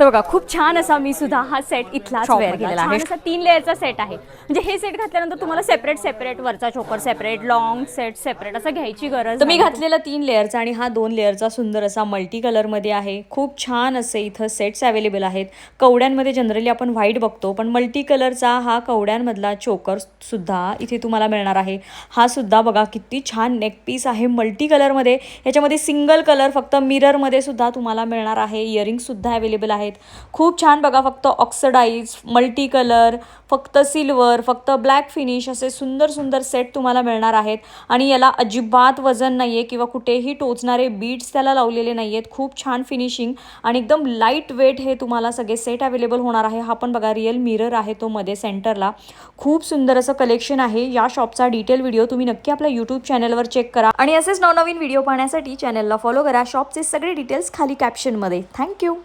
तर बघा खूप छान असा मी सुद्धा हा सेट इथलाच वेअर केलेला आहे. असा 3 लेअरचा सेट आहे. म्हणजे हे सेट घातल्यानंतर तुम्हाला सेपरेट वरचा चोकर सेपरेट, लॉंग सेट सेपरेट असं घ्यायची गरज. तर मी घातलेला 3 लेअरचा आणि हा 2 लेअरचा सुंदर असा मल्टी कलर मध्ये आहे. खूप छान असे इथं सेट्स अवेलेबल आहेत. कवड्यांमध्ये जनरली आपण व्हाईट बघतो, पण मल्टी कलरचा हा कवड्यांमधला चोकर सुद्धा इथे तुम्हाला मिळणार आहे. हा सुद्धा बघा किती छान नेक पीस आहे मल्टी कलर मध्ये. याच्यामध्ये सिंगल कलर फक्त मिरर मध्ये सुद्धा तुम्हाला मिळणार आहे. इयरिंग सुद्धा अवेलेबल आहेत. खूप छान बघा, फक्त ऑक्सिडाइज मल्टी कलर, फक्त सिल्वर, फक्त ब्लॅक फिनिश असे सुंदर सुंदर सेट तुम्हाला मिळणार आहेत. आणि याला अजिबात वजन नाहीये किंवा कुठेही टोचणारे बीड्स त्याला लावलेले नाहीयेत. खूप छान फिनिशिंग आणि एकदम लाईट वेट हे तुम्हाला सगळे सेट अवेलेबल होणार आहे. हा पण बघा रिअल मिरर आहे तो मध्ये सेंटरला. खूप सुंदर असं कलेक्शन आहे. या शॉपचा डिटेल व्हिडिओ तुम्ही नक्की आपल्या यूट्यूब चॅनलवर चेक करा आणि असेच नवनवीन व्हिडिओ पाहण्यासाठी चॅनलला फॉलो करा. शॉपचे सगळे डिटेल्स खाली कॅप्शनमध्ये. थँक्यू.